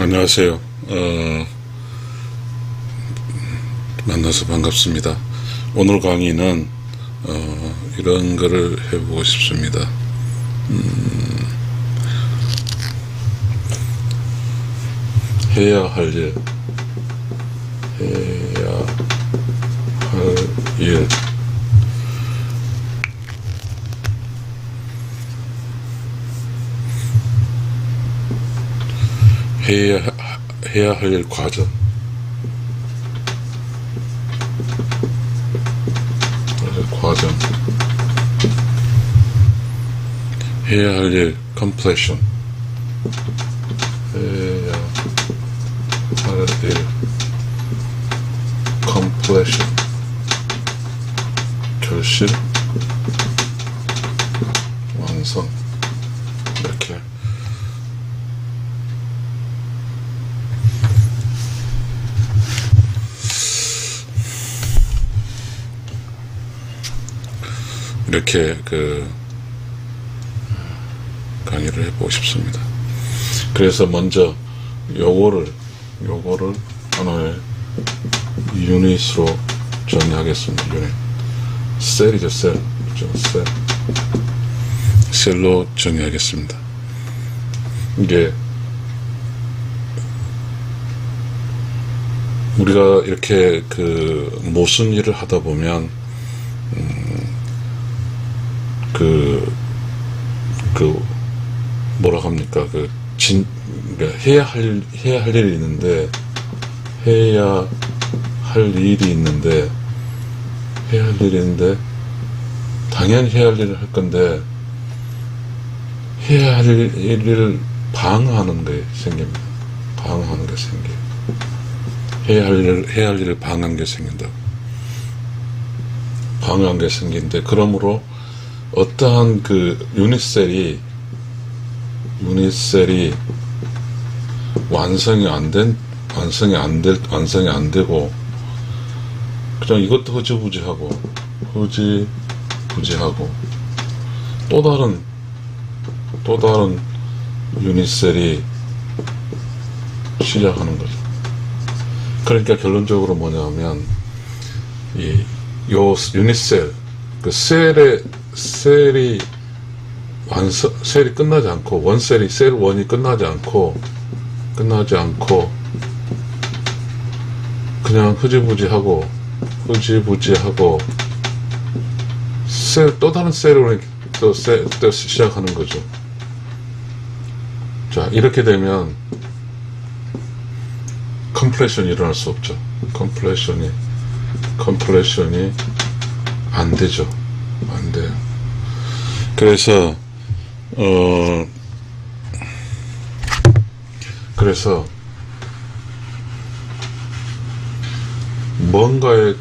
안녕하세요. 만나서 반갑습니다. 오늘 강의는 이런 거를 해보고 싶습니다. 해야 할 일, 해야 할 일. 해야 할 일 과정. 과정. 해야 할 일 completion. 해야 할 일 completion. 결실, 완성. 이렇게. 이렇게 강의를 해보고 싶습니다. 그래서 먼저 요거를 하나의 유닛으로 정리하겠습니다. 유닛. 셀이죠, 셀. 그렇죠, 셀. 셀로 정리하겠습니다. 이게 우리가 이렇게 무슨 일을 하다 보면 뭐라 합니까? 그러니까 해야 할 일이 있는데, 해야 할 일이 있는데, 당연히 해야 할 일을 할 건데, 해야 할 일을 방어하는 게 생깁니다. 방어하는 게 생겨요. 해야 할 일을 방어하는 게 생긴다고. 방어한 게 생긴데, 그러므로 어떠한 유닛셀이 완성이 안 되고, 그냥 이것도 흐지부지하고, 또 다른 유닛셀이 시작하는 거죠. 그러니까 결론적으로 뭐냐면, 요 유닛셀, 셀이 끝나지 않고, 셀 1이 끝나지 않고, 그냥 흐지부지하고, 또 다른 셀을 또 시작하는 거죠. 자, 이렇게 되면, 컴플레이션이 일어날 수 없죠. 컴플레이션이 안 되죠. 안 돼요. 그래서 뭔가의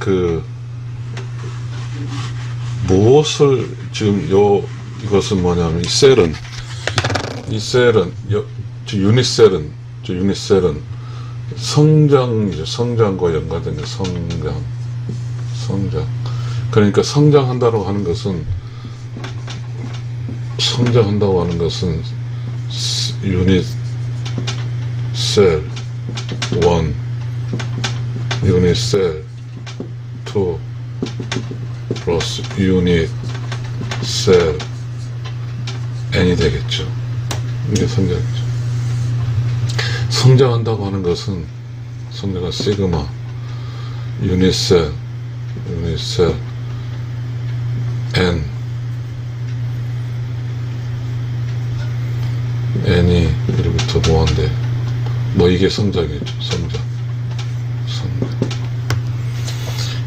무엇을 지금 이것은 뭐냐면, 유닛셀은 성장이죠. 성장과 연관된 게 성장. 그러니까 성장한다고 하는 것은 유닛 셀 1, 유닛 셀 2 플러스 유닛 셀 n이 되겠죠. 이게 성장이죠. 성장한다고 하는 것은 성장은 시그마 유닛 셀 n n이 1부터 뭐한데, 이게 성장이죠. 성장.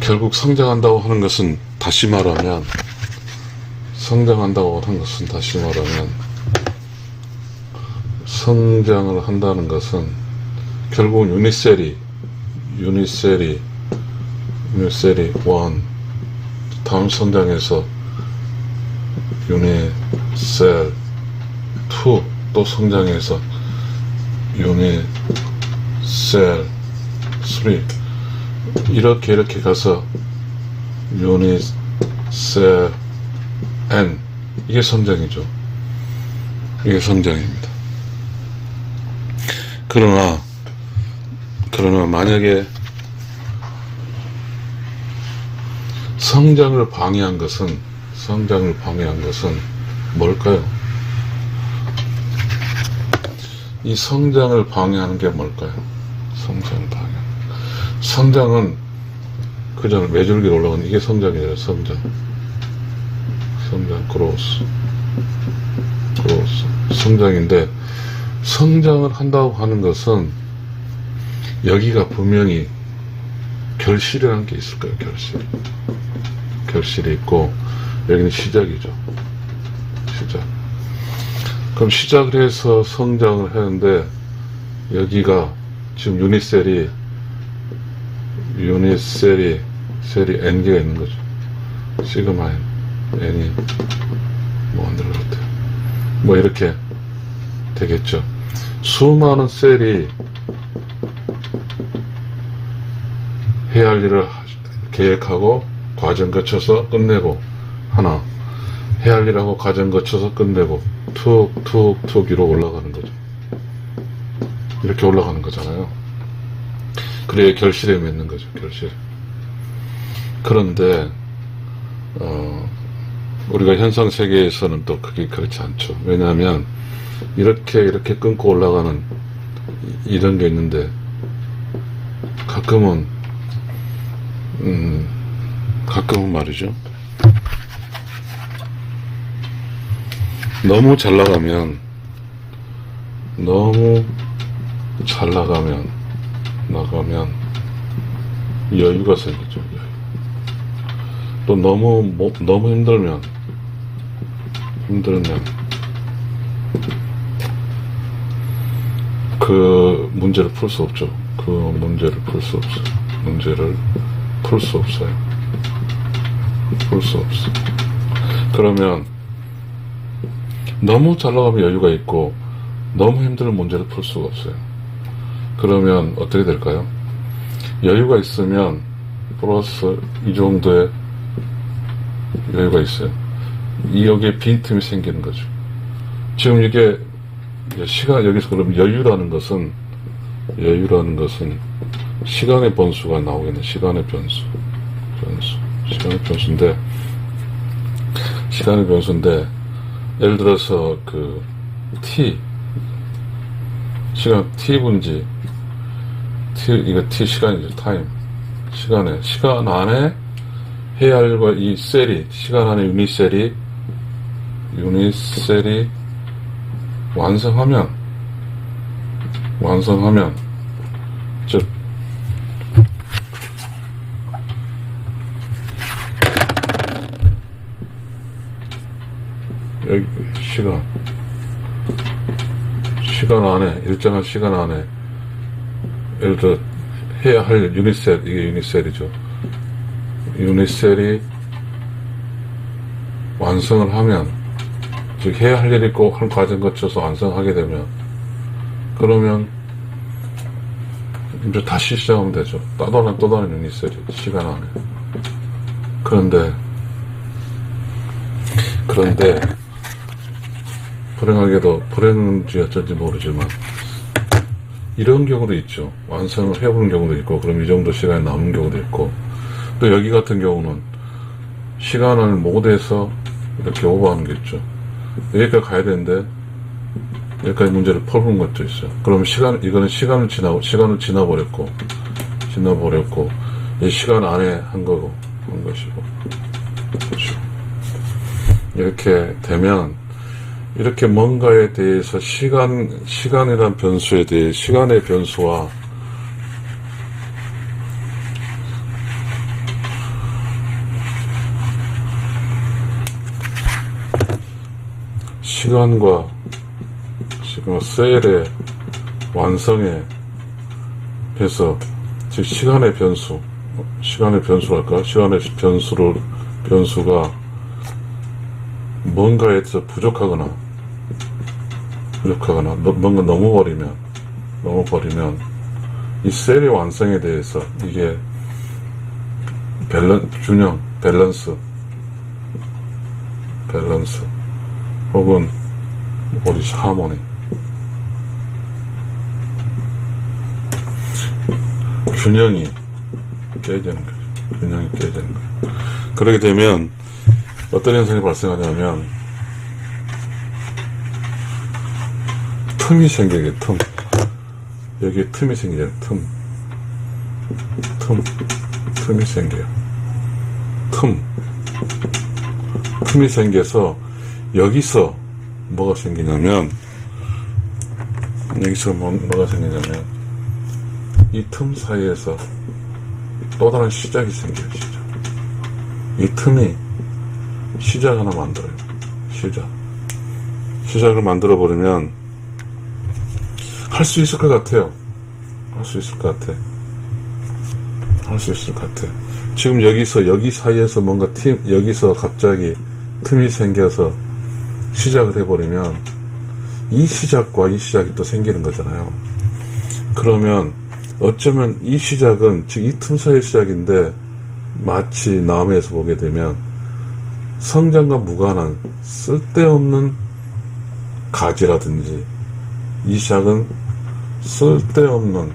결국 성장한다고 하는 것은 다시 말하면 성장을 한다는 것은 결국 유닛셀이 1, 다음 성장에서 유닛 셀 2, 또 성장해서 유닛 셀 3, 이렇게 가서 유닛 셀 n, 이게 성장이죠. 이게 성장입니다. 그러나 만약에 성장을 방해한 것은 뭘까요? 이 성장을 방해하는 게 뭘까요? 성장은 그냥 매줄기로 올라가는 이게 성장이에요. 그로스 성장인데, 성장을 한다고 하는 것은 여기가 분명히 결실이라는 게 있을 거예요. 결실이 있고, 여기는 시작이죠. 그럼 시작을 해서 성장을 하는데, 여기가 지금 유닛셀이 N개가 있는 거죠. 시그마 N이 뭐 안 들어갔대요. 뭐 이렇게 되겠죠. 수많은 셀이 해야 할 일을 계획하고 과정 거쳐서 끝내고, 하나 해야 할 일하고 과정 거쳐서 끝내고 툭툭툭 위로 올라가는 거죠. 이렇게 올라가는 거잖아요. 그래야 결실에 맺는 거죠. 결실. 그런데 우리가 현상 세계에서는 또 그게 그렇지 않죠. 왜냐하면 이렇게 끊고 올라가는 이런 게 있는데, 가끔은 말이죠, 너무 잘 나가면 여유가 생기죠. 또 너무 힘들면 그 문제를 풀 수 없죠. 문제를 풀 수 없어요. 그러면 너무 잘 나가면 여유가 있고, 너무 힘들면 문제를 풀 수가 없어요. 그러면 어떻게 될까요? 여유가 있으면 플러스 이 정도의 여유가 있어요. 여기에 빈틈이 생기는 거죠. 지금 이게 여기서 그럼 여유라는 것은 시간의 변수가 나오겠네. 시간의 변수인데, 예를 들어서 시간 T분지, 이거 T 시간이죠. 타임. 시간 안에 해야 할 일과 이 셀이, 시간 안에 유닛셀이 완성하면, 즉, 여기 시간 안에, 일정한 시간 안에, 예를 들어 해야 할 유닛셀, 이게 유닛셀이죠. 유닛셀이 완성을 하면, 즉 해야 할 일이 있고 한 과정 거쳐서 완성하게 되면, 그러면 이제 다시 시작하면 되죠. 또 다른 유닛셀이 시간 안에. 그런데 불행한지 어쩐지 모르지만 이런 경우도 있죠. 완성을 해보는 경우도 있고, 그럼 이 정도 시간이 남은 경우도 있고, 또 여기 같은 경우는 시간을 못해서 이렇게 오버하는 게 있죠. 여기까지 가야 되는데 여기까지 문제를 풀는 것도 있어요. 그러면 이거는 시간을 지나버렸고 이 시간 안에 한 것이고. 그렇죠. 이렇게 되면, 이렇게 뭔가에 대해서 시간이란 변수에 대해, 시간의 변수와 시간과 셀의 완성에 해서, 즉 시간의 변수랄까? 시간의 변수가 뭔가에 대해서 부족하거나 뭔가 너무 버리면 이 셀의 완성에 대해서 이게 밸런스 혹은 하모니, 균형이 깨지는 거죠. 균형이 깨지는 거예요. 그러게 되면 어떤 현상이 발생하냐면 틈이 생기게 틈. 여기에 틈이 생기잖아요. 틈이 생겨요. 틈이 생겨서 여기서 뭐가 생기냐면 뭐가 생기냐면 이 틈 사이에서 또 다른 시작이 생겨요. 이 틈이 시작 하나 만들어요. 시작을 만들어 버리면 할 수 있을 것 같아요. 할 수 있을 것 같아. 지금 여기 사이에서 뭔가 여기서 갑자기 틈이 생겨서 시작을 해버리면 이 시작과 이 시작이 또 생기는 거잖아요. 그러면 어쩌면 이 시작은 즉 이 틈 사이의 시작인데 마치 남에서 보게 되면 성장과 무관한 쓸데없는 가지라든지 이 시작은 쓸데없는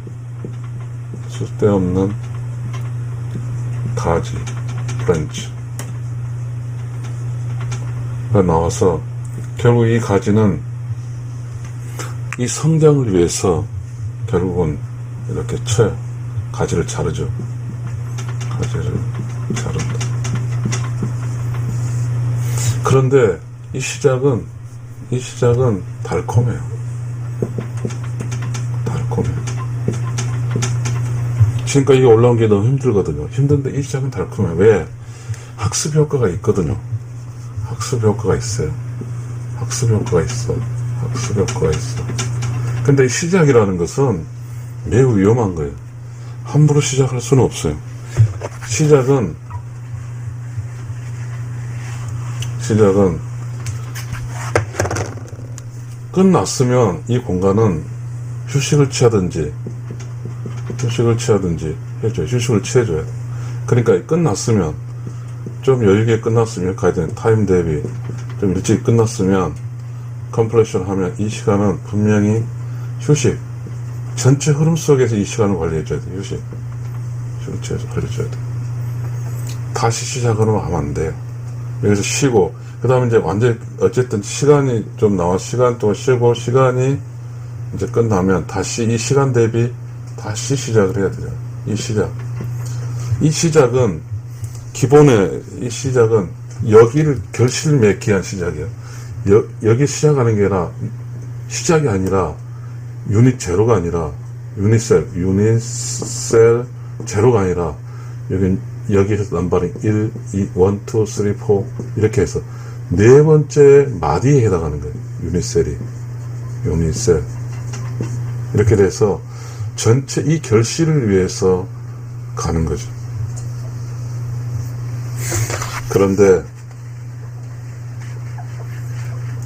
가지, 브랜치가 나와서 결국 이 가지는 이 성장을 위해서 결국은 이렇게 쳐요. 가지를 자르죠. 가지를 자른다. 그런데 이 시작은 달콤해요. 지금까지 올라온 게 너무 힘들거든요. 힘든데 이 시작은 달콤해요. 왜? 학습 효과가 있거든요. 학습 효과가 있어. 근데 이 시작이라는 것은 매우 위험한 거예요. 함부로 시작할 수는 없어요. 시작은 끝났으면 이 공간은 휴식을 취하든지 해줘요. 휴식을 취해줘야 돼. 그러니까 끝났으면 좀 여유있게 끝났으면 가야 되는 타임 대비 좀 일찍 끝났으면 컴플레이션 하면 이 시간은 분명히 휴식, 전체 흐름 속에서 이 시간을 관리해줘야 돼. 휴식을 취해서 관리해줘야 돼. 다시 시작을 하면 안 돼요. 여기서 쉬고 그 다음에 이제 완전히 어쨌든 시간이 좀 나와 시간 동안 쉬고 시간이 이제 끝나면 다시 이 시간 대비 다시 시작을 해야 돼요. 이 시작은 기본에 이 시작은 여기를 결실을 맺기 위한 시작이에요. 여기 시작하는 게 아니라 시작이 아니라 유닛 제로가 아니라 유닛셀 제로가 아니라 여기에서 넘버링 1, 2, 1, 2, 3, 4 이렇게 해서 네 번째 마디에 해당하는 거예요. 유닛셀 이렇게 돼서 전체 이 결실을 위해서 가는 거죠. 그런데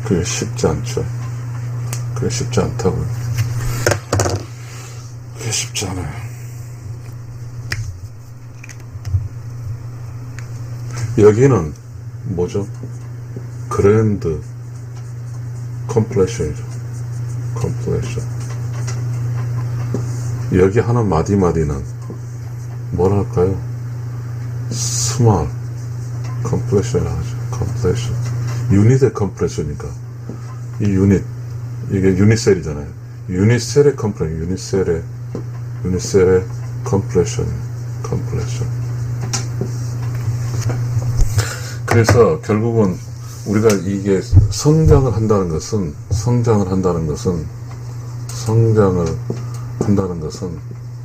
그게 쉽지 않죠. 그게 쉽지 않다고요. 그게 쉽지 않아요. 여기는 뭐죠? 그랜드 컴플레이션이죠. 여기 하나 마디는 뭐랄까요? 스몰 컴플레이션이라고 하죠. 컴플레이션. 유닛의 컴플레이션이니까 이 유닛 이게 유닛셀이잖아요. 유닛셀의 컴플레이션. 유닛셀의 컴플레이션. 그래서 결국은 우리가 이게 성장을 한다는 것은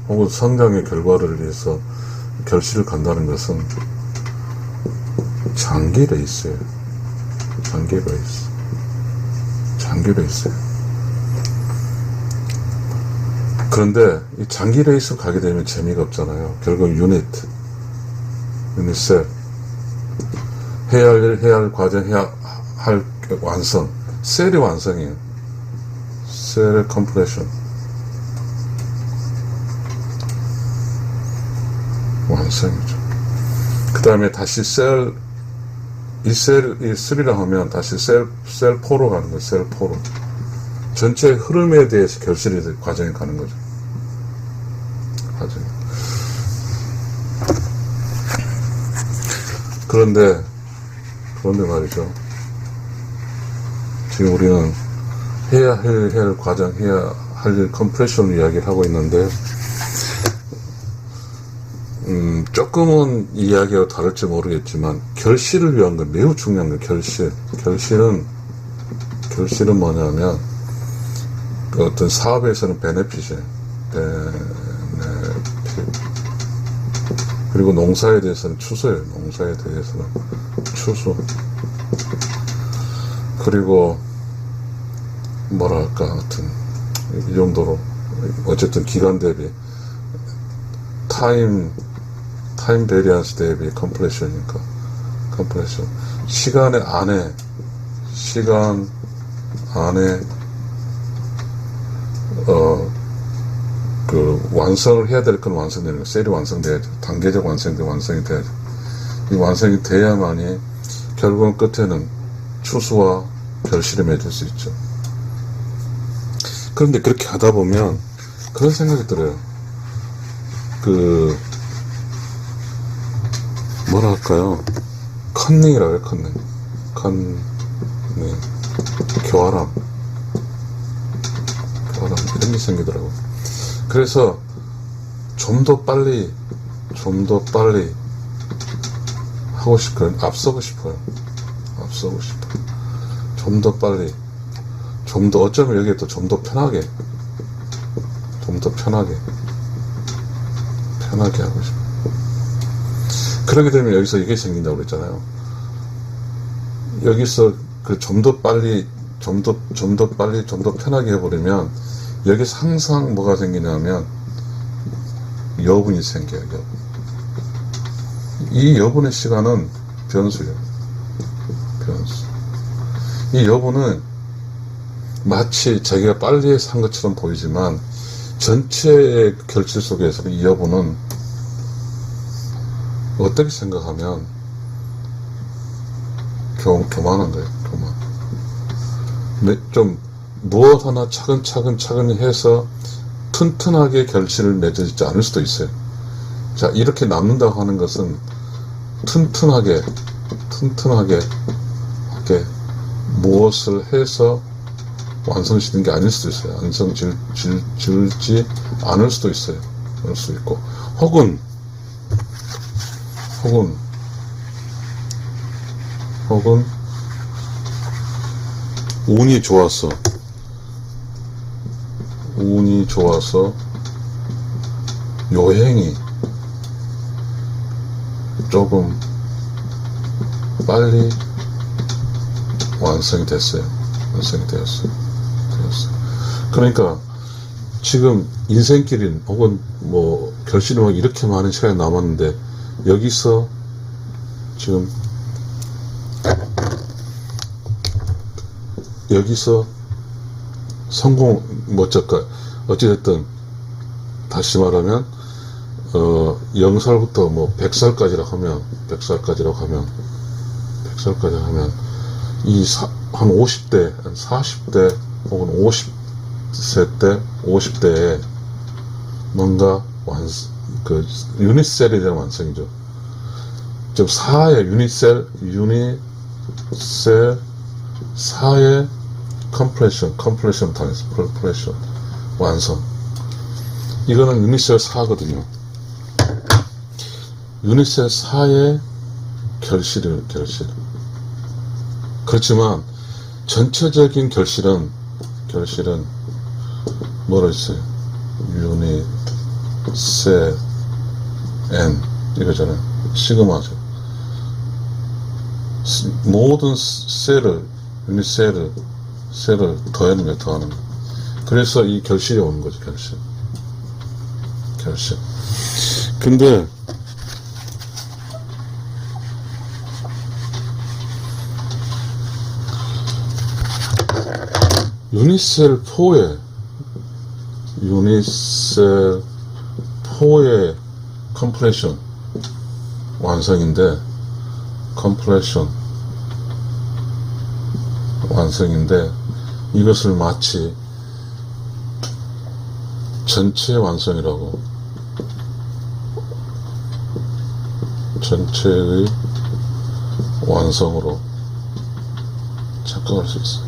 혹은 성장의 결과를 위해서 결실을 간다는 것은 장기 레이스예요. 장기 레이스. 그런데 이 장기 레이스 가게 되면 재미가 없잖아요. 결국 유닛셀 해야 할 과정, 해야 할 완성, 셀의 완성이에요. 셀의 컴플레이션. 완성이죠. 그 다음에 다시 이 3라 하면 다시 셀 4로 가는 거예요. 셀 4로. 전체 흐름에 대해서 결실의 과정에 가는 거죠. 과정. 그런데 말이죠. 지금 우리는 해야 할 과정, 해야 할 일 컴프레션 이야기를 하고 있는데, 조금은 이야기가 다를지 모르겠지만, 결실을 위한 건 매우 중요한 거예요, 결실. 결실은 뭐냐면, 그 어떤 사업에서는 베네핏이에요. 그리고 농사에 대해서는 추수예요. 농사에 대해서는 추수. 그리고 뭐랄까, 하여튼 이 정도로 어쨌든 기간 대비 타임 베리언스 대비 컴프레션이니까 컴프레션 시간 안에 그 완성을 해야 될 건 완성되는 거, 셀이 완성돼야죠. 단계적 완성이 돼야죠. 이 완성이 돼야만이 결국은 끝에는 추수와 결실을 맺을 수 있죠. 그런데 그렇게 하다 보면 그런 생각이 들어요. 뭐랄까요? 컨닝이라고 해요, 컨닝. 교활함 이런 게 생기더라고요. 그래서 좀 더 빨리 하고 싶어요. 앞서고 싶어요. 좀 더 빨리, 어쩌면 여기에 또 좀 더 편하게 하고 싶어요. 그러게 되면 여기서 이게 생긴다고 그랬잖아요. 여기서 그 좀 더 빨리, 좀 더 편하게 해버리면 여기서 항상 뭐가 생기냐면 여분이 생겨요. 이 여분의 시간은 변수예요. 이 여분은 마치 자기가 빨리 해서 한 것처럼 보이지만 전체의 결실 속에서는 이 여분은 어떻게 생각하면 교만한 거예요. 좀 무엇 하나 차근차근 해서 튼튼하게 결실을 맺어지지 않을 수도 있어요. 자, 이렇게 남는다고 하는 것은 튼튼하게 무엇을 해서 완성시키는 게 아닐 수도 있어요. 완성 질지 않을 수도 있어요. 그럴 수 있고, 혹은 운이 좋아서 요행이 조금 빨리 완성이 되었어요. 그러니까 지금 인생길인 혹은 뭐 결실이 막 이렇게 많은 시간이 남았는데 여기서 지금 성공 어찌됐든 다시 말하면 0살부터 뭐 100살까지라고 하면 한 50대, 한 40대 혹은 50세 때 50대에 뭔가 유닛셀에 대한 완성이죠. 좀 유닛셀 4의 컴프레션 타임스 완성. 이거는 유닛셀 4거든요. 유닛셀 4의 결실. 그렇지만 전체적인 결실은 뭐라 했어요? 유닛셀 N 이거잖아요. 시그마죠. 모든 유닛셀을 더하는 거예요. 그래서 이 결실이 오는 거죠. 결실. 근데 유닛셀 4의 컴프레션 완성인데 이것을 마치 전체 완성이라고 전체의 완성으로 착각할 수 있어요.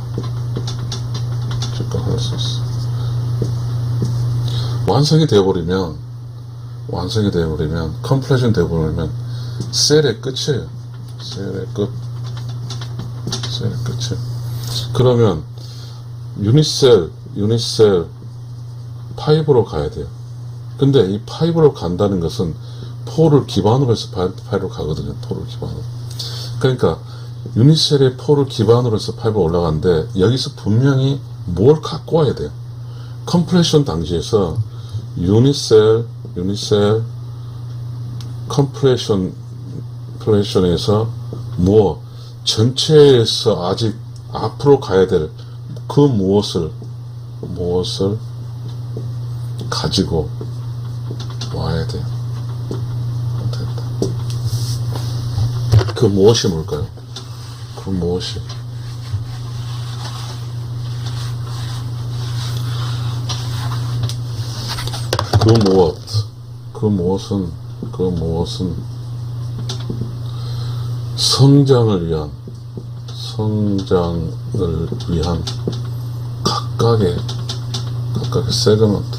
착각할 수 있어. 완성이 되어버리면 컴플레이션 되어버리면 셀의 끝이에요. 셀의 끝이에요. 그러면 유닛셀 5로 가야 돼요. 근데 이 5로 간다는 것은 4를 기반으로 해서 5로 가거든요. 4를 기반으로. 그러니까 유닛셀의 4를 기반으로 해서 5로 올라가는데 여기서 분명히 뭘 갖고 와야 돼요. 컴프레션 단계에서 유닛셀 컴프레션에서 뭐 전체에서 아직 앞으로 가야 될 그 무엇을 가지고 와야 돼요. 그 무엇이 뭘까요? 그 무엇이 그 무엇은 성장을 위한 각각의 세그먼트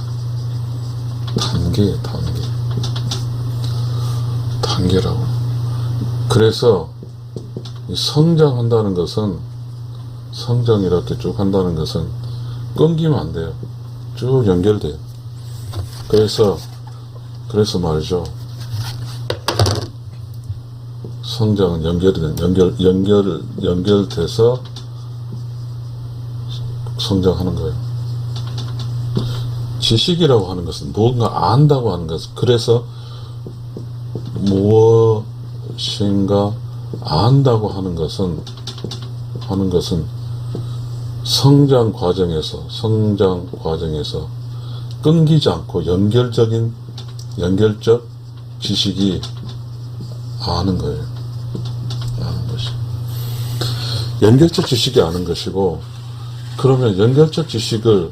단계라고. 그래서 이 성장 이렇게 쭉 한다는 것은 끊기면 안 돼요. 쭉 연결돼요. 그래서 말이죠. 성장은 연결돼서 성장하는 거예요. 지식이라고 하는 것은 뭔가 안다고 하는 것은, 그래서 무엇인가 안다고 하는 것은 성장 과정에서 끊기지 않고 연결적 지식이 아는 거예요. 아는 것이. 연결적 지식이 아는 것이고, 그러면 연결적 지식을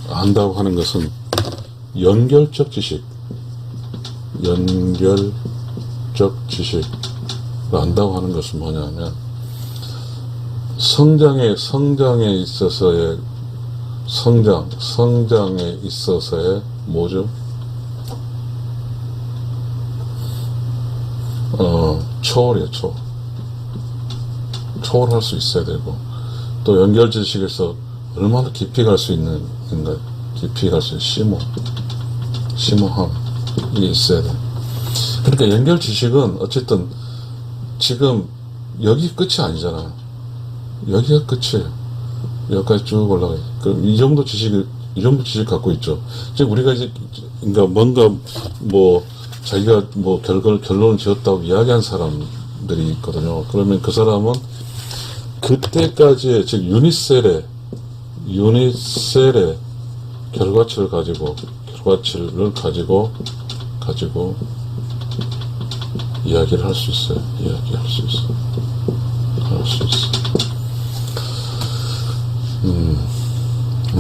안다고 하는 것은 연결적 지식을 안다고 하는 것은 뭐냐면 성장에 있어서의 뭐죠? 초월이에요. 초월할 수 있어야 되고, 또 연결 지식에서 얼마나 깊이 갈 수 있는가, 깊이 갈 수 있는 심오함이 있어야 돼. 그러니까 연결 지식은 어쨌든 지금 여기 끝이 아니잖아요. 여기가 끝이에요. 여기까지 쭉 올라가요. 그럼 이 정도 지식 갖고 있죠. 지금 우리가 이제 그러니까 뭔가 뭐 자기가 뭐 결론을 지었다고 이야기한 사람들이 있거든요. 그러면 그 사람은 그때까지의, 즉 유닛셀의 결과치를 가지고 이야기를 할 수 있어요.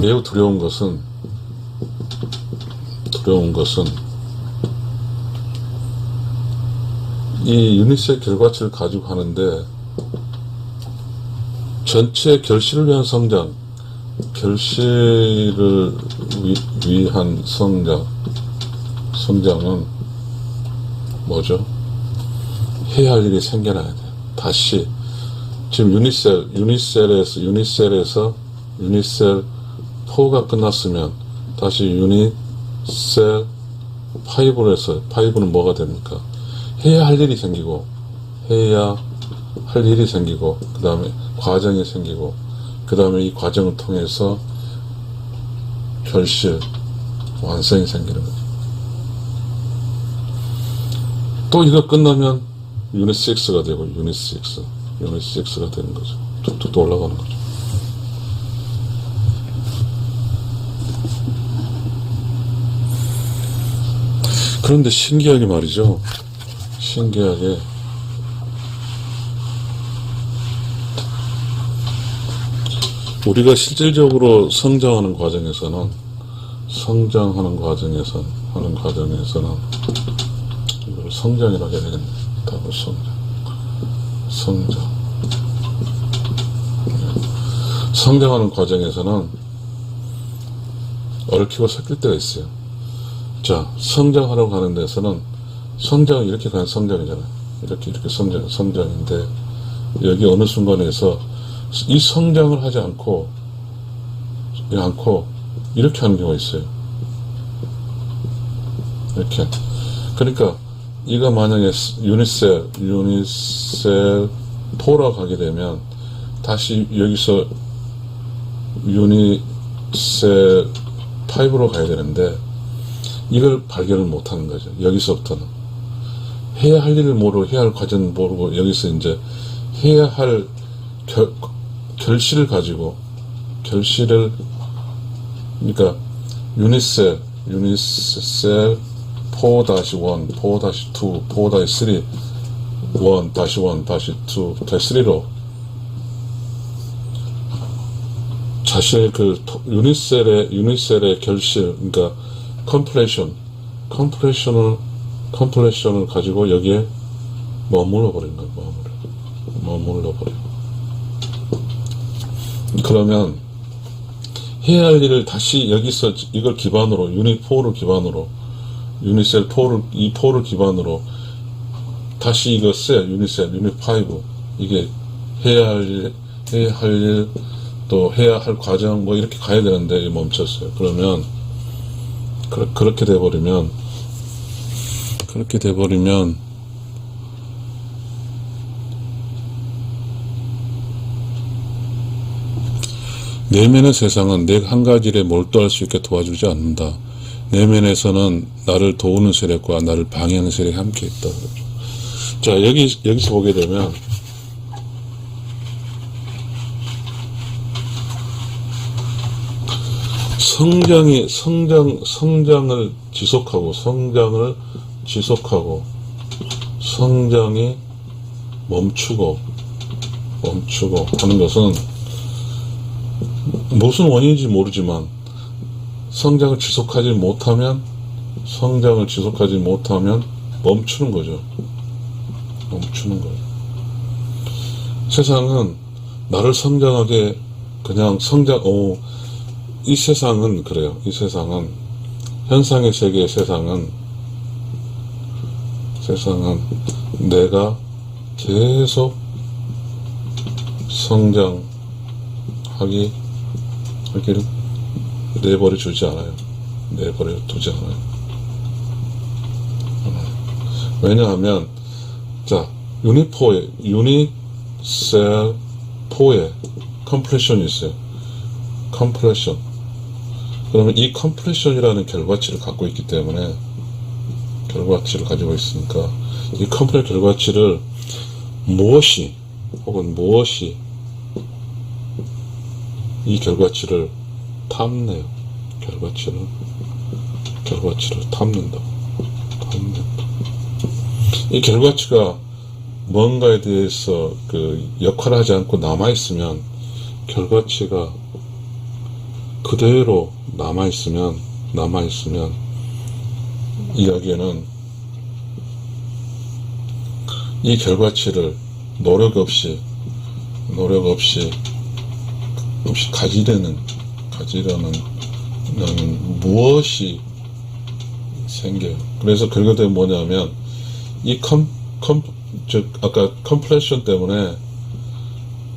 매우 두려운 것은 이 유닛셀 결과치를 가지고 하는데, 전체 결실을 위한 결실을 위한 성장은 뭐죠? 해야 할 일이 생겨나야 돼요. 다시 지금 유닛셀에서 유닛셀 4가 끝났으면 다시 유닛셀 5로 해서, 5는 뭐가 됩니까? 해야 할 일이 생기고, 그 다음에 과정이 생기고, 그 다음에 이 과정을 통해서 결실, 완성이 생기는 거죠. 또 이거 끝나면 유닛 6가 되고, 유닛 6가 되는 거죠. 툭툭 올라가는 거죠. 그런데 신기하게 말이죠. 우리가 실질적으로 성장하는 과정에서는 이거 답을 성장이라고 해야 되겠네. 답을 성장. 성장하는 과정에서는 얽히고 섞일 때가 있어요. 자, 성장하려고 하는 데서는 성장은 이렇게 가는 성장이잖아요. 이렇게 성장인데, 여기 어느 순간에서 이 성장을 하지 않고 이렇게 하는 경우가 있어요. 이렇게. 그러니까 이거 만약에 유닛셀 4라고 하게 되면 다시 여기서 유닛셀 5로 가야 되는데 이걸 발견을 못하는 거죠. 여기서부터는 해야 할 일을 모르고 해야 할 과정을 모르고 여기서 이제 해야 할 결실을 가지고 그러니까 유닛셀 4-1, 4-2, 4-3, 1-1, 2-3로 자신의 그 유닛셀의 결실, 그러니까 컴플레이션을 가지고 여기에 머물러 버린 거예요. 머물러 버려. 그러면 해야 할 일을 다시 여기서 이걸 기반으로 유닛4를 기반으로 유닛셀 4를 기반으로 다시 이거 유닛5 이게 해야 할 일 또 해야 할 과정 뭐 이렇게 가야 되는데 멈췄어요. 그러면 그렇게 돼버리면 내면의 세상은 내가 한 가지 일에 몰두할 수 있게 도와주지 않는다. 내면에서는 나를 도우는 세력과 나를 방해하는 세력이 함께 있다. 자, 여기서 보게 되면 성장을 지속하고 성장이 멈추고 하는 것은 무슨 원인인지 모르지만 성장을 지속하지 못하면 멈추는 거죠. 세상은 나를 성장하게 그냥 이 세상은 그래요. 이 세상은 현상의 세계의 세상은 내가 계속 성장하기를 내버려 두지 않아요. 왜냐하면 자, 유닛셀 4에 컴프레션이 있어요. 그러면 이 컴프레션이라는 결과치를 갖고 있기 때문에 결과치를 가지고 있으니까 이 컴프레션 결과치를 무엇이 이 결과치를 탐내요. 결과치를 탐낸다. 이 결과치가 뭔가에 대해서 그 역할을 하지 않고 남아있으면 결과치가 그대로 남아있으면 이야기는 이 결과치를 노력 없이 가지려는 무엇이 생겨요. 그래서 결과적으로 뭐냐면 이 아까 컴프레션 때문에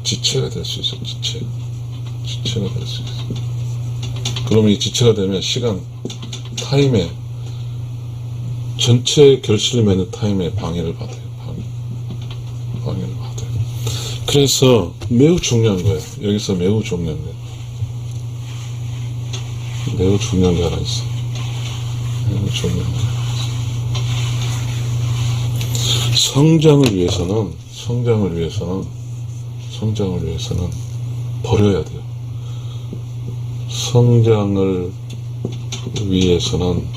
지체가 될 수 있어요. 지체가 될 수 있어요. 그러면 이 지체가 되면 타임에 전체 결실을 맺는 타임에 방해를 받아요. 그래서 매우 중요한 거예요. 여기서 매우 중요한 게 하나 있어요. 성장을 위해서는 버려야 돼요. 성장을 위해서는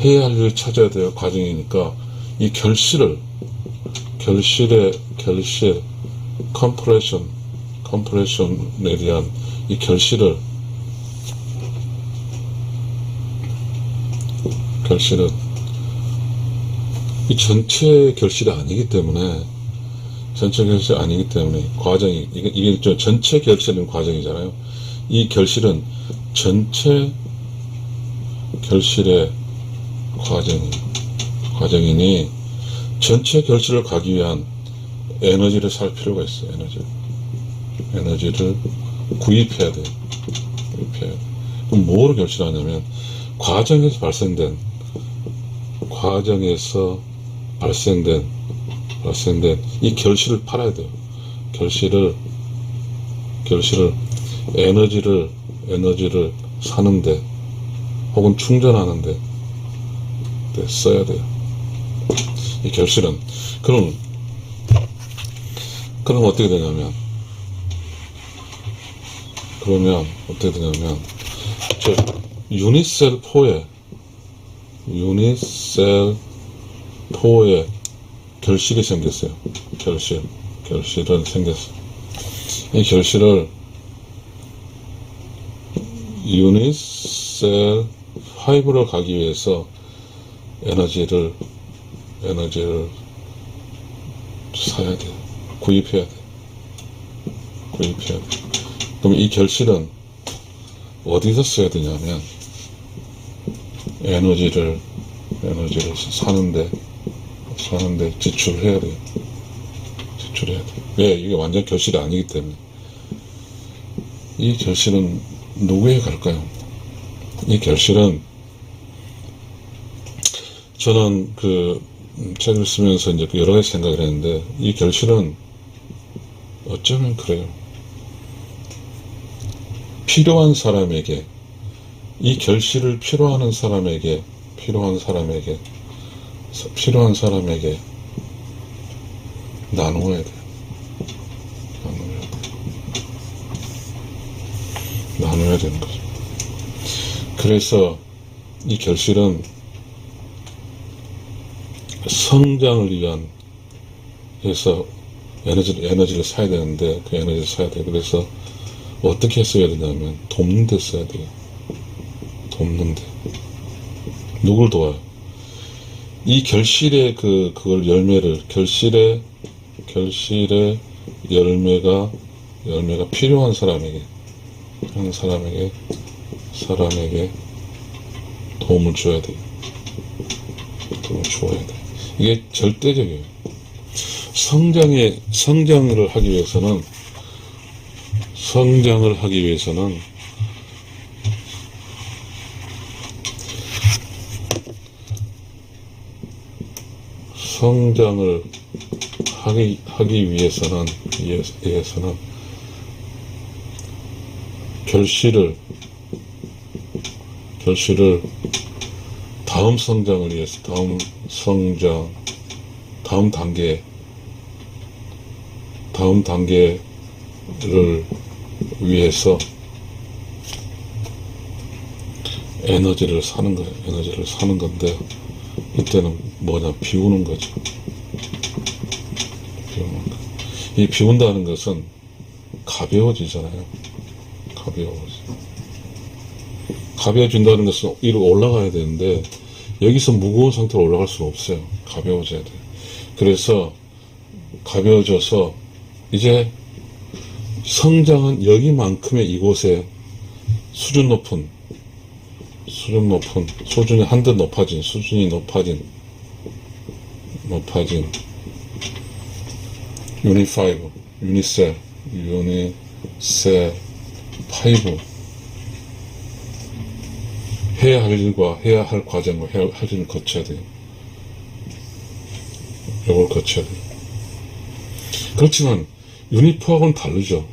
해야 할 일을 찾아야 될 과정이니까 이 결실에 컴프레션에 대한 이 결실을 결실은 이 전체 결실이 아니기 때문에 과정이 이게 전체 결실은 과정이잖아요. 이 결실은 전체 결실의 과정이니 전체 결실을 가기 위한 에너지를 살 필요가 있어요. 에너지를 구입해야 돼요. 그럼 뭐로 결실하냐면 과정에서 발생된 이 결실을 팔아야 돼요. 결실을 에너지를 사는데 혹은 충전하는데 써야 돼요. 이 결실은 그럼 어떻게 되냐면 저 유닛셀 포에 결실이 생겼어요. 결실은 생겼어요. 이 결실을 유닛셀 5로 가기 위해서 에너지를 사야 돼요. 구입해야 돼. 그럼 이 결실은 어디서 써야 되냐면 에너지를 사는데 지출해야 돼요. 왜? 이게 완전 결실이 아니기 때문에. 이 결실은 누구에 갈까요? 이 결실은 저는 책을 쓰면서 이제 여러 가지 생각을 했는데 이 결실은 어쩌면 그래요. 필요한 사람에게 이 결실을 필요한 사람에게 나누어야 돼요. 나눠야 되는 거죠. 그래서 이 결실은 성장을 위한 해서 에너지를 사야 되는데 그 에너지를 사야 돼요. 그래서 어떻게 써야 되냐면 돕는 데 써야 돼요. 돕는 데. 누굴 도와요? 이 결실의 그걸 결실의 열매가 필요한 사람에게 도움을 줘야 돼요. 이게 절대적이에요. 성장을 하기 위해서는 결실을 다음 성장을 위해서 다음 단계를 위해서 에너지를 사는 건데 이때는 뭐냐, 비우는 거죠. 이 비운다는 것은 가벼워지잖아요. 가벼워진다는 것은 위로 올라가야 되는데 여기서 무거운 상태로 올라갈 수는 없어요. 가벼워져야 돼요. 그래서 가벼워져서 이제 성장은 여기만큼의 이곳에 수준이 한껏 높아진 유닛셀 5 해야 할 일과 해야 할 과정과 해야 할 일을 거쳐야 돼요. 이걸 거쳐야 돼요. 그렇지만 유닛 4하고는 다르죠.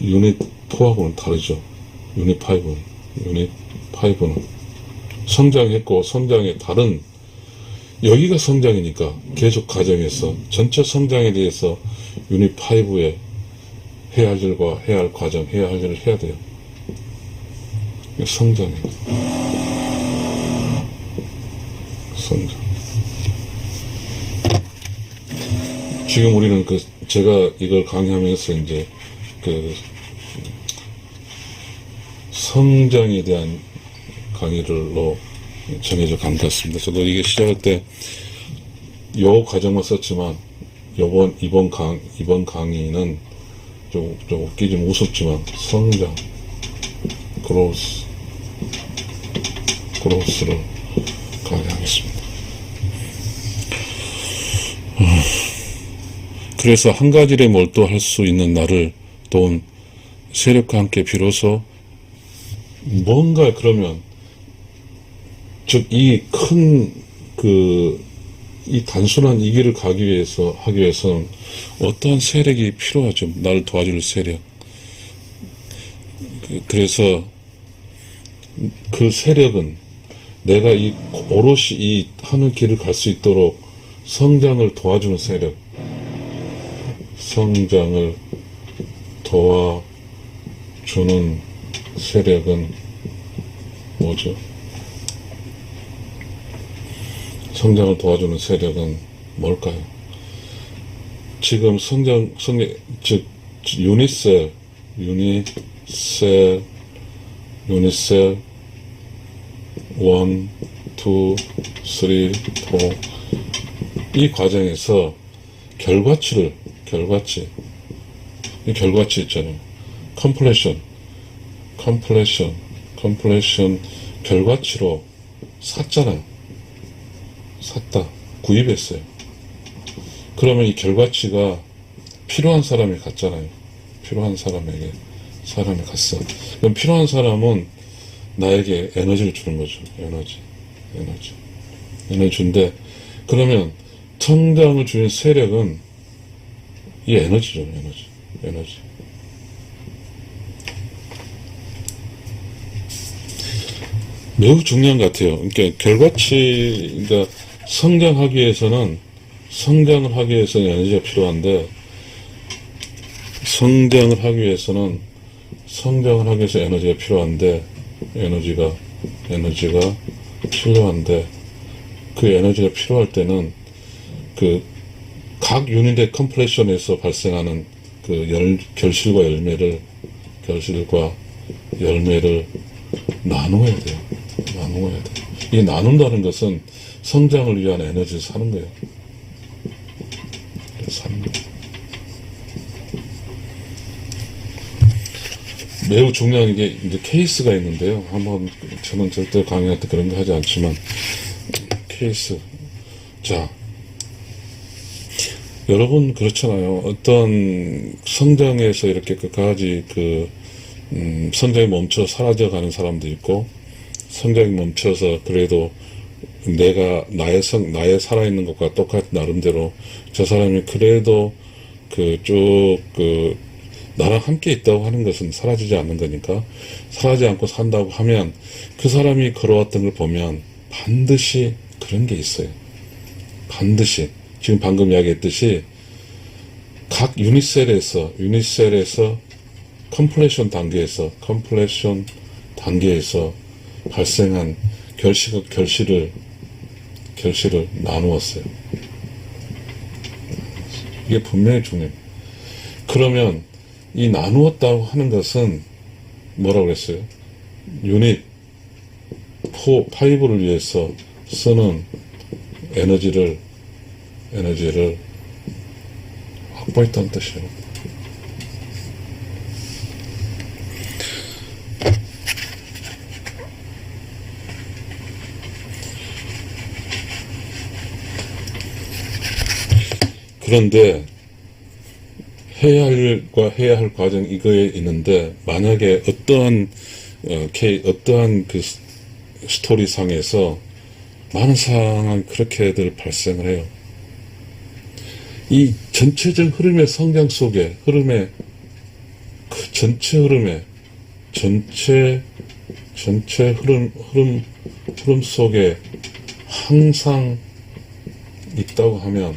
유닛 5는 성장했고 성장의 다른 여기가 성장이니까 계속 과정에서 전체 성장에 대해서 유닛 5에 해야 할 일과 해야 할 과정, 해야 할 일을 해야 돼요. 성장. 지금 우리는 제가 이걸 강의하면서 이제 성장에 대한 강의를로 정해져 간 것 같습니다. 저도 이게 시작할 때 요 과정만 썼지만 이번 강의는 좀 웃기지만 우습지만 성장 그로스를 강의하겠습니다. 그래서 한 가지에 몰두할 수 있는 나를 도운 세력과 함께 비로소 뭔가 그러면 즉 이 단순한 이 길을 하기 위해서는 어떠한 세력이 필요하죠. 나를 도와줄 세력. 그래서 그 세력은 내가 오롯이 이 하는 길을 갈 수 있도록 성장을 도와주는 세력. 성장을 도와주는 세력은 뭐죠? 성장을 도와주는 세력은 뭘까요? 지금 즉 유니셀 1, 2, 3, 4 이 과정에서 결과치 있잖아요. 컴플레션 결과치로 샀잖아요. 구입했어요. 그러면 이 결과치가 필요한 사람이 갔잖아요. 필요한 사람이 갔어. 그럼 필요한 사람은 나에게 에너지를 주는 거죠. 에너지 준대. 그러면 성장을 주는 세력은 이 에너지죠. 에너지. 매우 중요한 것 같아요. 그러니까 그러니까 성장을 하기 위해서는 에너지가 필요한데, 성장을 하기 위해서 에너지가 필요한데, 에너지가 필요한데, 그 에너지가 필요할 때는 각 유닛의 컴프레션에서 발생하는 결실과 열매를 나누어야 돼요. 이 나눈다는 것은 성장을 위한 에너지를 사는 거예요. 매우 중요한 게 이제 케이스가 있는데요. 저는 절대 강의할 때 그런 거 하지 않지만, 케이스. 자, 여러분 그렇잖아요. 어떤 성장에서 이렇게 끝까지 성장이 멈춰 사라져가는 사람도 있고, 성장이 멈춰서 그래도 나의 살아있는 것과 똑같은 나름대로 저 사람이 그래도 나랑 함께 있다고 하는 것은 사라지지 않는 거니까, 사라지지 않고 산다고 하면 그 사람이 걸어왔던 걸 보면 반드시 그런 게 있어요. 반드시. 지금 방금 이야기했듯이 각 유닛셀에서 컴플레션 단계에서 발생한 결실을 나누었어요. 이게 분명히 중요해요. 그러면 이 나누었다고 하는 것은 뭐라고 그랬어요? 유닛 5를 위해서 쓰는 에너지를 확보했다는 뜻이에요. 그런데 해야 할 과정 이거에 있는데, 만약에 어떠한 스토리상에서 많은 상황이 그렇게들 발생을 해요. 이 전체적 흐름의 성장 속에, 전체 흐름 속에 항상 있다고 하면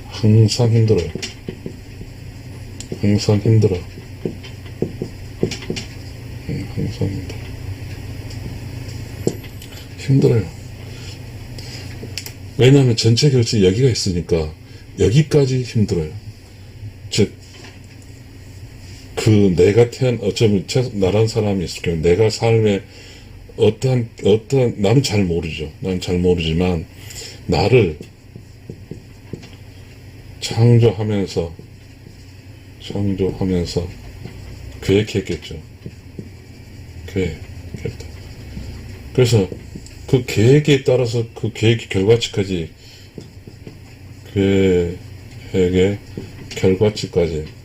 항상 힘들어요. 힘들어요. 왜냐하면 전체 결실이 여기가 있으니까 여기까지 힘들어요. 즉 그 내가 어쩌면 나란 사람이 있을 경우 내가 삶에 어떠한 나는 잘 모르죠. 나는 잘 모르지만 나를 창조하면서 계획했겠죠. 계획했다. 그래서 그 계획에 따라서 그 계획의 결과치까지 계획의 결과치까지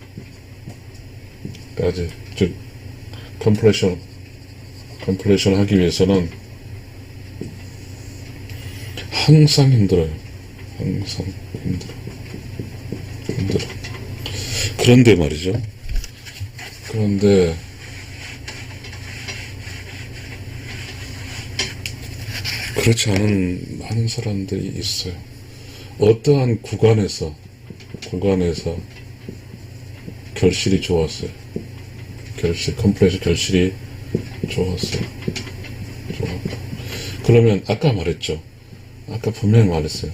즉 컴플레이션 하기 위해서는 항상 힘들어요. 항상 힘들어. 그런데 말이죠. 그런데 그렇지 않은 많은 사람들이 있어요. 어떠한 구간에서 결실이 좋았어요. 컴플레이션 결실이 좋았어요. 좋았고. 그러면 아까 말했죠. 아까 분명히 말했어요.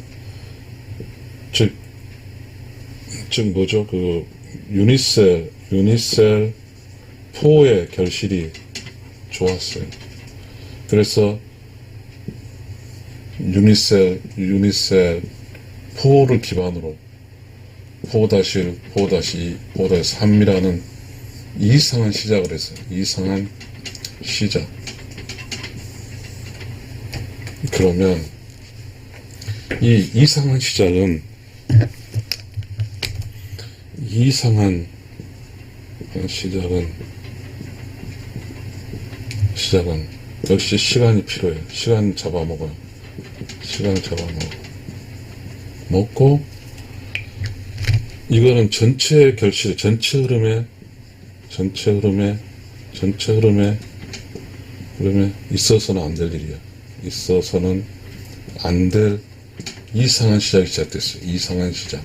즉 뭐죠? 그 유니셀 4의 결실이 좋았어요. 그래서 유니셀 4를 기반으로 4-1, 4-2, 4-3이라는 이상한 시작을 했어요. 이상한 시작. 그러면 이 이상한 시작은 역시 시간이 필요해요. 시간 잡아먹어요. 먹고 이거는 전체 결실, 전체 흐름에 있어서는 안 될 일이야. 있어서는 안 될 이상한 시작이 시작됐어요. 이상한 시작이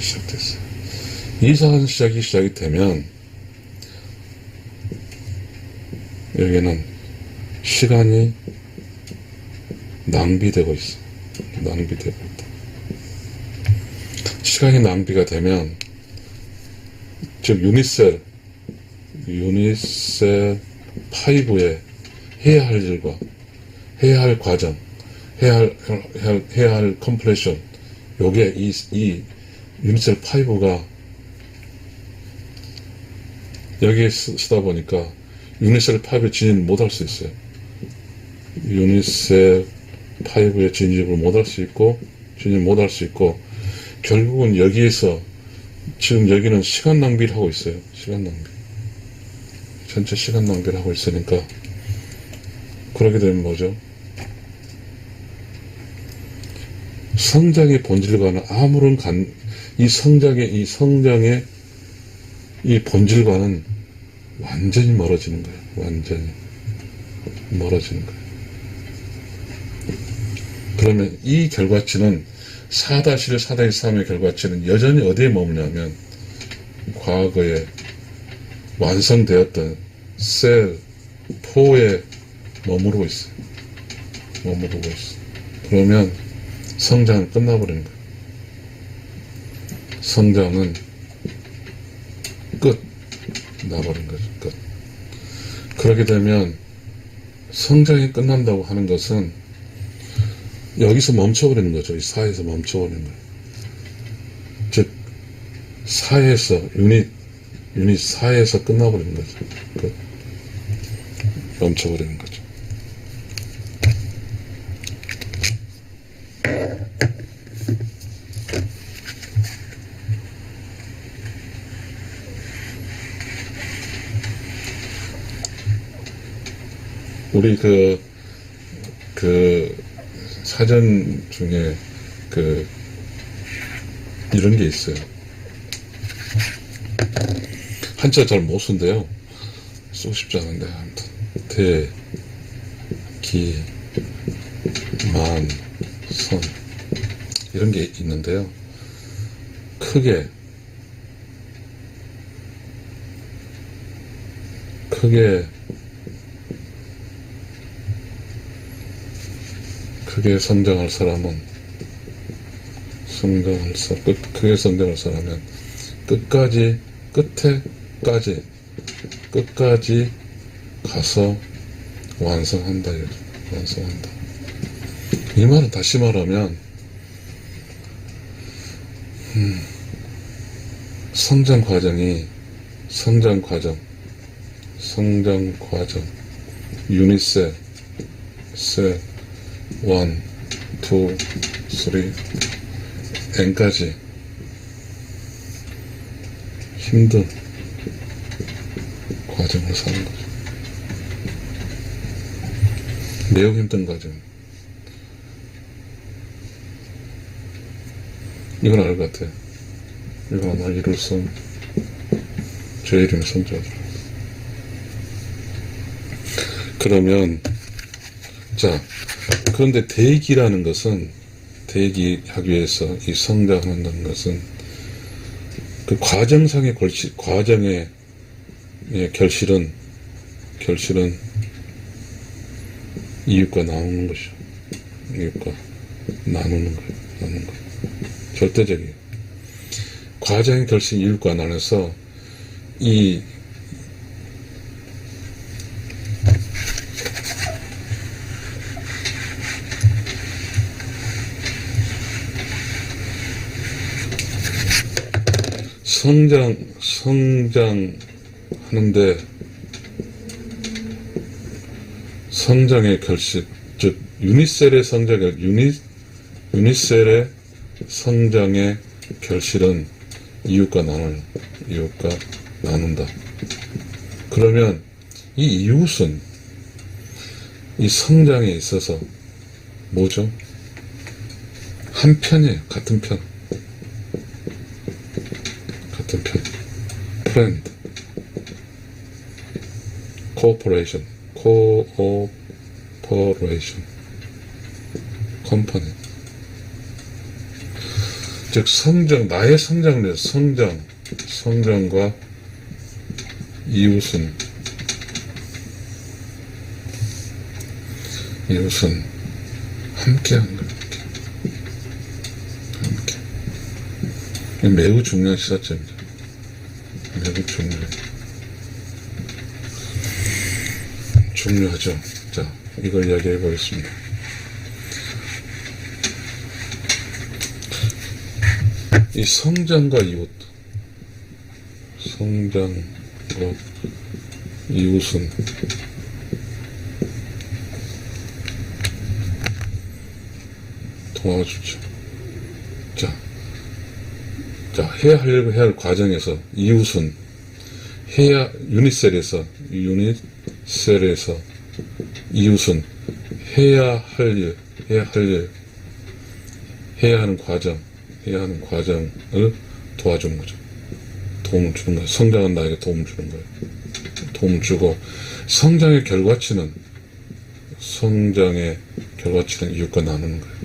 시작됐어요. 이상한 시작이 되면 여기는 시간이 낭비되고 있어. 낭비되고 있다. 시간이 낭비가 되면 즉 유니셀 5의 해야 할 일과 해야 할 과정, 해야 할 컴플레이션, 요게 이 유니셀 5가 여기에 쓰다 보니까 유니셀 5에 진입을 못할 수 있어요. 유니셀 5에 진입을 못할 수 있고, 결국은 여기에서 지금 여기는 시간 낭비를 하고 있어요. 전체 시간 낭비를 하고 있으니까 그러게 되면 뭐죠? 성장의 본질과는 아무런 이 성장의 이 본질과는 완전히 멀어지는 거예요. 그러면 이 결과치는 4-1, 4-3의 결과치는 여전히 어디에 머무냐면 과거에 완성되었던 셀 4에 머무르고 있어요. 그러면 성장은 끝나버리는 거예요. 성장은 나버린 거죠. 끝. 그렇게 되면 성장이 끝난다고 하는 것은 여기서 멈춰버리는 거죠. 이 사에서 멈춰버리는 거예요. 즉 사에서 유닛 4에서 끝나버리는 거죠. 끝. 멈춰버리는 거죠. 우리 사전 중에 이런 게 있어요. 한자 잘 못 쓴대요. 쓰고 싶지 않은데, 아무튼. 선. 이런 게 있는데요. 크게 성장할 사람은 크게 성장을 써라면 끝까지 가서 완성한다. 완성한다. 이 말은 다시 말하면, 성장 과정, 유닛셀, 셀, 1, 2, 3, n까지 힘든 과정을 사는 거죠. 매우 힘든 과정. 이건 알 것 같아요. 이거 아마 이룰 수 제 이름이 성자들. 그러면 자, 그런데 대기라는 것은, 대기하기 위해서 이 성장한다는 것은 그 과정상의 과정의 결실은 이웃과 나누는 것이죠. 이웃과 나누는 거예요. 절대적이에요. 과정의 결실 이웃과 나눠서 이 성장하는데 성장의 결실, 즉 유닛셀의 성장의 결실은 이웃과 나눈다. 그러면 이 이웃은 이 성장에 있어서 뭐죠? 한 편이에요. 같은 편. friend, cooperation, company. 즉 나의 성장과 이웃은 함께하는 거예요. 함께. 매우 중요한 시사점입니다. 매우 중요하죠. 자, 이걸 이야기해 보겠습니다. 이 성장과 이웃은 도와주죠. 해야 할 과정에서 이웃은 유닛셀에서 이웃은 해야 하는 과정을 도와주는 거죠. 도움을 주는 거예요. 성장한 나에게 도움을 주는 거예요. 도움을 주고, 성장의 결과치는 이웃과 나누는 거예요.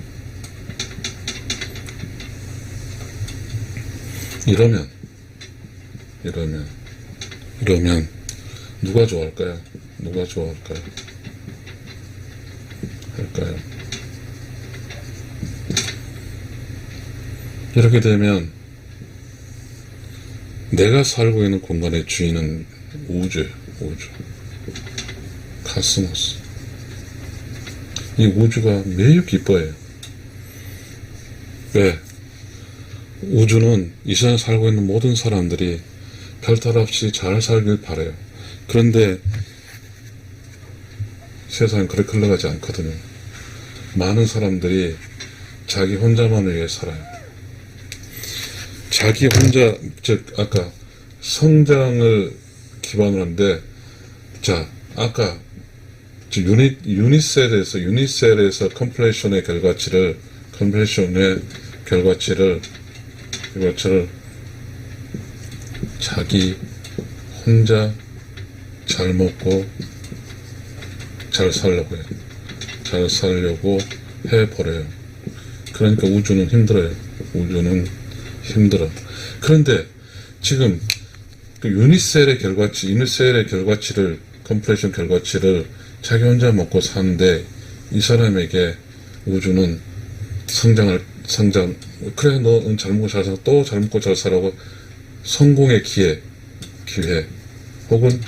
이러면 누가 좋아할까요? 이렇게 되면 내가 살고 있는 공간의 주인은 우주예요. 카스모스. 이 우주가 매우 기뻐해요. 왜? 우주는 이 세상에 살고 있는 모든 사람들이 별탈 없이 잘 살길 바라요. 그런데 세상은 그렇게 흘러가지 않거든요. 많은 사람들이 자기 혼자만을 위해 살아요. 자기 혼자, 즉 아까 성장을 기반으로 하는데, 자, 아까 유닛셀에서 컴플레이션의 결과치를 자기 혼자 잘 먹고 잘 살려고 해버려요. 그러니까 우주는 힘들어. 그런데 지금 그 유닛셀의 결과치를, 컴플레이션 결과치를 자기 혼자 먹고 사는데, 이 사람에게 우주는 성장할 성장, 그래, 너는 잘 먹고 잘 살아, 또 잘 먹고 잘 살아고, 성공의 기회, 혹은,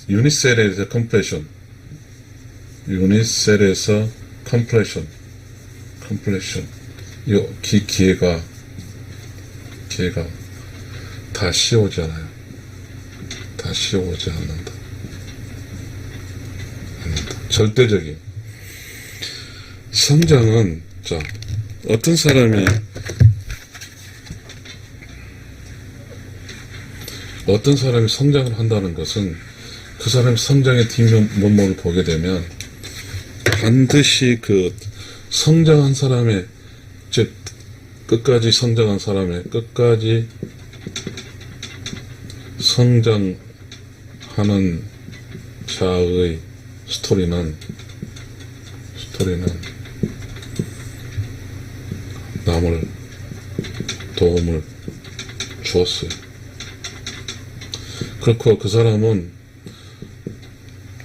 유니셀에서 컴플레션, 유니셀에서 컴플레션, 이 기회가 다 씌워오지 않아요. 다 씌워오지 않는다. 절대적인 성장은, 자, 어떤 사람이 성장을 한다는 것은 그 사람이 성장의 뒷면모를 보게 되면 반드시 그 성장한 사람의, 즉 끝까지 성장한 사람의, 끝까지 성장하는 자의 스토리는 남을 도움을 주었어요. 그렇고 그 사람은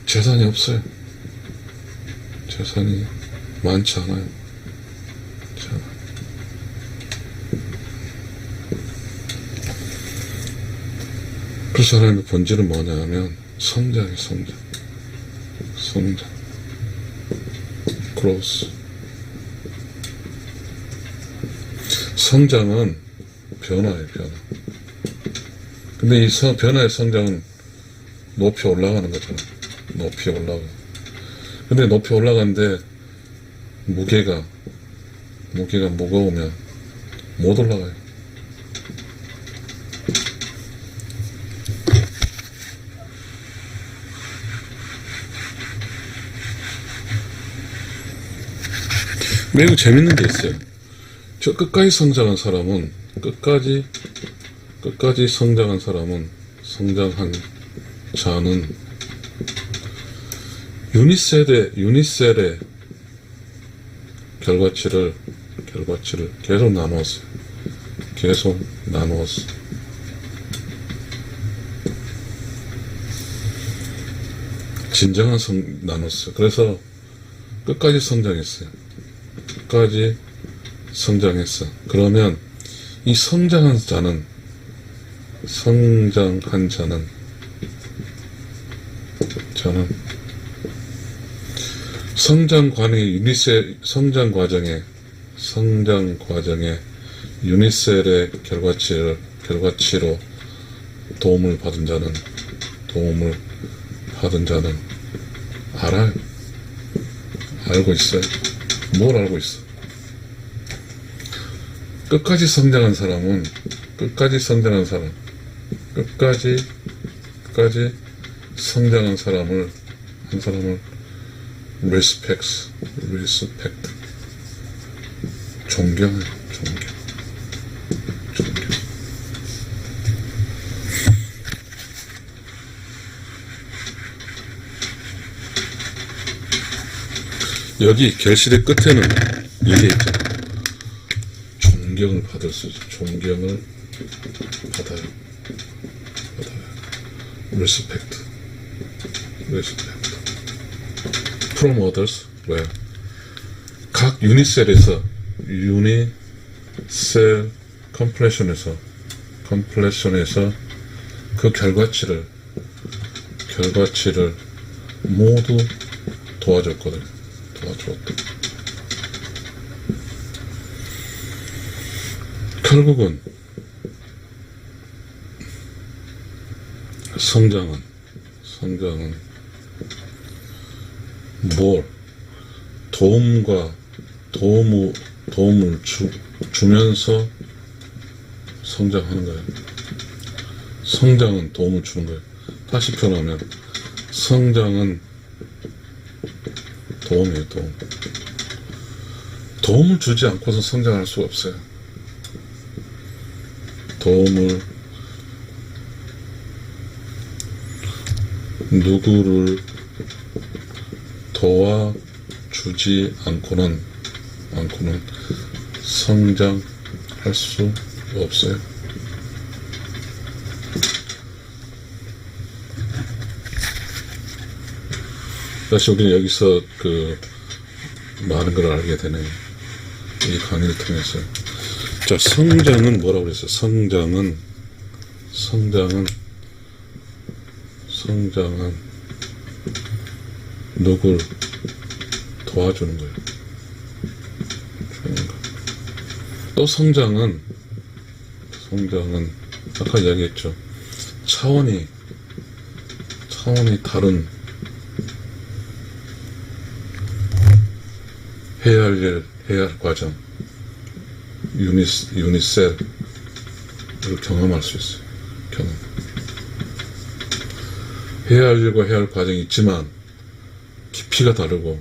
재산이 없어요. 재산이 많지 않아요. 그 사람의 본질은 뭐냐 하면 성장. growth. 성장은 변화예요, 변화. 근데 이 변화의 성장은 높이 올라가는 거잖아. 높이 올라가. 근데 높이 올라가는데 무게가 무거우면 못 올라가요. 매우 재밌는 게 있어요. 저 끝까지 성장한 사람은, 성장한 자는 유니셀의 결과치를 계속 나누었어요. 진정한 나눴어요. 그래서 끝까지 성장했어요. 그러면 이 성장한 자는 성장 과정에 유니셀의 결과치로 도움을 받은 자는 알아요. 알고 있어요. 뭘 알고 있어? 끝까지 성장한 사람은, 끝까지 성장한 사람을, respect. 존경해. 여기 결실의 끝에는 이게 있잖아. 존경을 받을 수 있어. 존경을 받아요. respect. from others. 왜? 각 유니셀에서 컴플레션에서 그 결과치를 모두 도와줬다. 결국은 성장은 뭘 도움을 주면서 성장하는 거예요. 성장은 도움을 주는 거예요. 다시 표현하면 성장은 도움이에요. 도움을 주지 않고서 성장할 수가 없어요. 누구를 도와주지 않고는 성장할 수 없어요. 다시 우리는 여기서 그 많은 걸 알게 되네요. 이 강의를 통해서. 자, 성장은 뭐라고 그랬어요? 성장은 누굴 도와주는 거예요. 또 성장은 아까 이야기했죠. 차원이 다른 해야 할 과정, 유니셀을 경험할 수 있어요. 해야 할 일과 해야 할 과정이 있지만 깊이가 다르고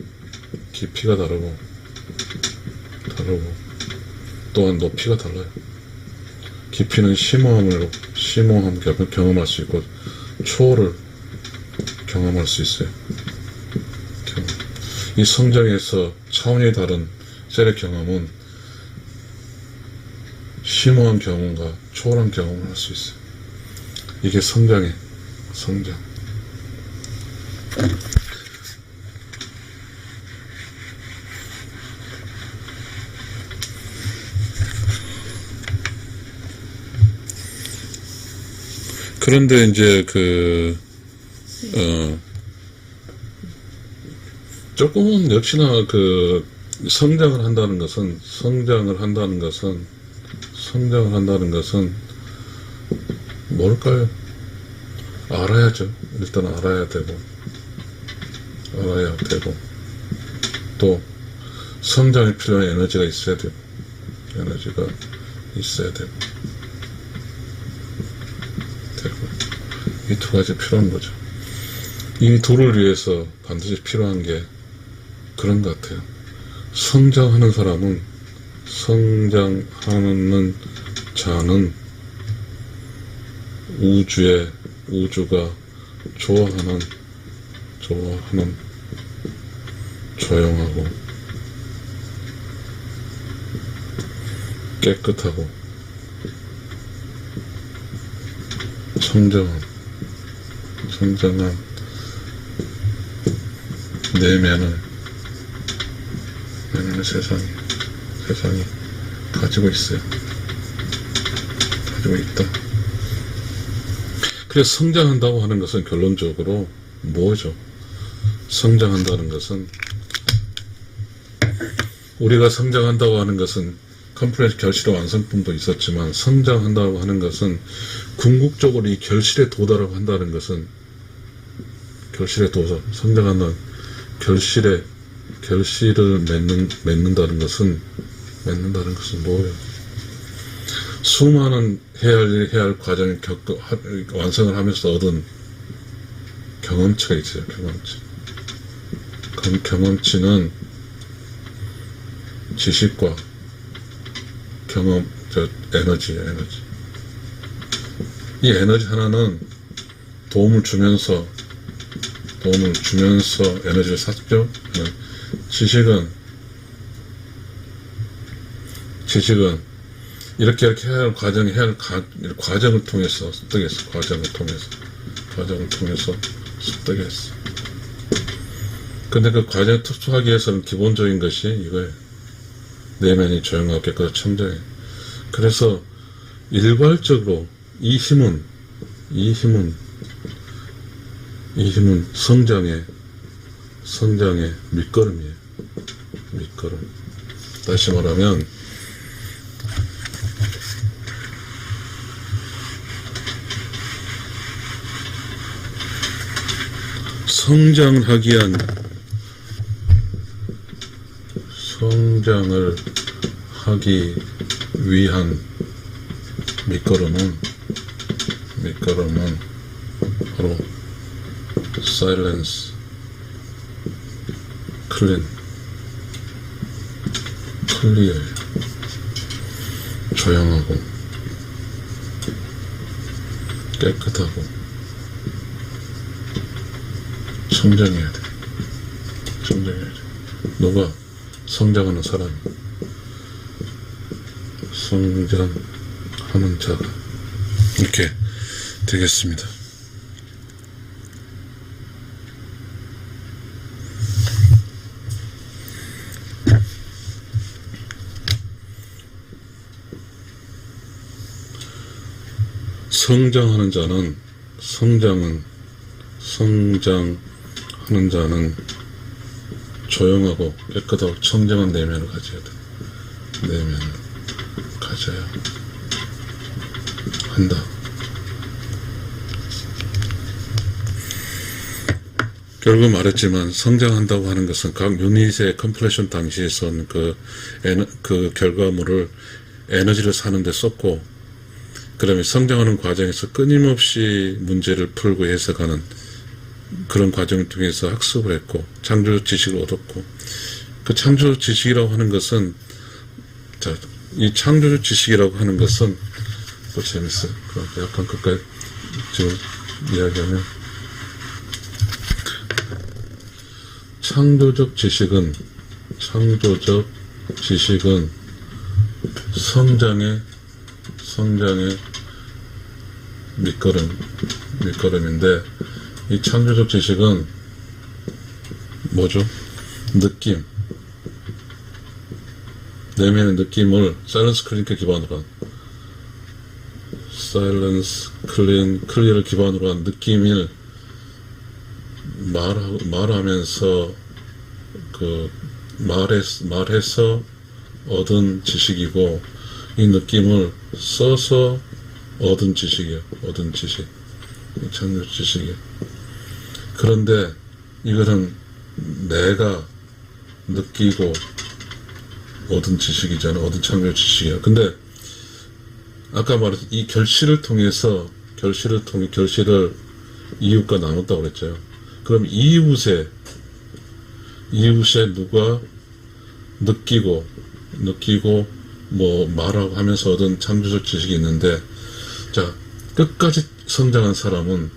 또한 높이가 달라요. 깊이는 심오함을 경험할 수 있고 초월을 경험할 수 있어요. 이 성장에서 차원이 다른 셀의 경험은 심오한 경험과 초월한 경험을 할 수 있어요. 이게 성장. 그런데 이제 조금은 역시나 성장을 한다는 것은 뭘까요? 알아야죠. 일단 알아야 되고 또 성장에 필요한 에너지가 있어야 되고 이 두 가지 필요한 거죠. 이 둘을 위해서 반드시 필요한 게 그런 것 같아요. 성장하는 자는 우주가 좋아하는 조용하고 깨끗하고 청정한 내면을 세상이 가지고 있다. 그래서 성장한다고 하는 것은 결론적으로 뭐죠? 성장한다는 것은 우리가 성장한다고 하는 것은 컴플레이트 결실의 완성품도 있었지만 성장한다고 하는 것은 궁극적으로 이 결실에 도달하고 한다는 것은 성장한다는 결실을 맺는다는 것은 뭐예요? 수많은 해야 할 과정을 완성을 하면서 얻은 경험치가 있어요. 경험치는 지식과 에너지예요. 이 에너지 하나는 도움을 주면서 에너지를 샀죠. 지식은 이렇게 해야 할 과정을 통해서 습득했어. 근데 그 과정을 습득하기 위해서는 기본적인 것이 이거예요. 내면이 조용하고 깨끗하고 청정해. 그래서 일괄적으로 이 힘은 성장의 밑거름이에요. 다시 말하면 성장을 하기 위한 밑거름은 바로 silence, clear, 조용하고 깨끗하고 청정해야 돼. 너가 성장하는 사람, 성장하는 자가 이렇게 되겠습니다. 성장하는 자는 조용하고 깨끗하고 청정한 내면을 가져야 돼. 내면을 가져야 한다. 결국 말했지만 성장한다고 하는 것은 각 유닛의 컴플레션 당시에 있었는 그 결과물을 에너지를 사는데 썼고, 그다음에 성장하는 과정에서 끊임없이 문제를 풀고 해석하는 그런 과정을 통해서 학습을 했고 창조 지식을 얻었고, 그 창조 지식이라고 하는 것은, 자, 이 창조 지식이라고 하는 것은 또 재밌어요. 약간 끝까지 지금 이야기하면, 창조적 지식은 성장의 밑거름인데, 이 창조적 지식은 뭐죠? 느낌, 내면의 느낌을 사일런스 클리어를 기반으로 한 느낌을 말하면서 말해서 얻은 지식이고, 이 느낌을 써서 얻은 지식이에요. 이 창조 지식이에요. 그런데 이거는 내가 느끼고 얻은 지식이잖아. 얻은 창조 지식이야. 근데 아까 말했던 이 결실을 이웃과 나눴다고 그랬죠. 그럼 이웃에 누가 느끼고 뭐 말하고 하면서 얻은 창조적 지식이 있는데, 자, 끝까지 성장한 사람은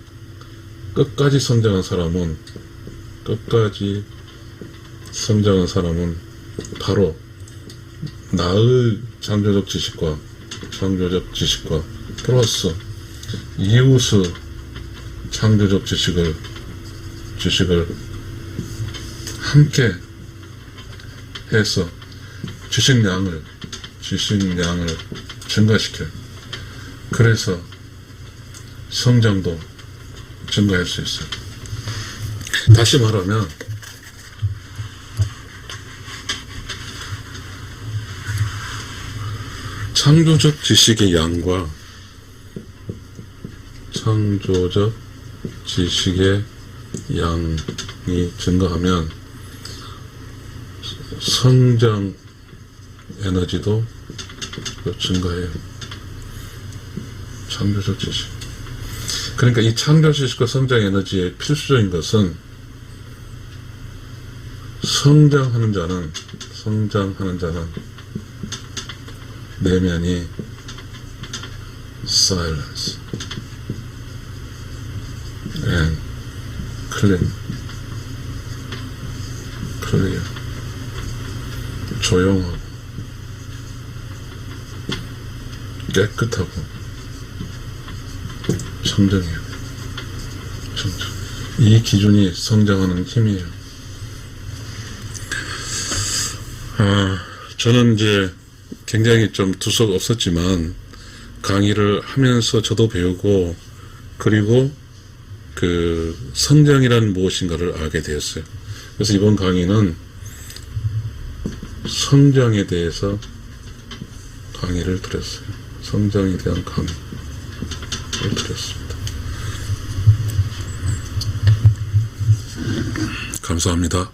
바로 나의 창조적 지식과 플러스 이웃의 창조적 지식을 함께 해서 지식량을 증가시켜요. 그래서 성장도 증가할 수 있어요. 다시 말하면, 창조적 지식의 양과 창조적 지식의 양이 증가하면 성장 에너지도 증가해요. 창조적 지식. 그러니까 이 창조 지식과 성장 에너지의 필수적인 것은, 성장하는 자는 내면이 silence and clear, 조용하고 깨끗하고 청정해요. 이 기준이 성장하는 힘이에요. 저는 이제 굉장히 좀 두석 없었지만 강의를 하면서 저도 배우고, 그리고 그 성장이란 무엇인가를 알게 되었어요. 그래서 이번 강의는 성장에 대해서 강의를 드렸어요. 성장에 대한 강의를 드렸습니다. 감사합니다.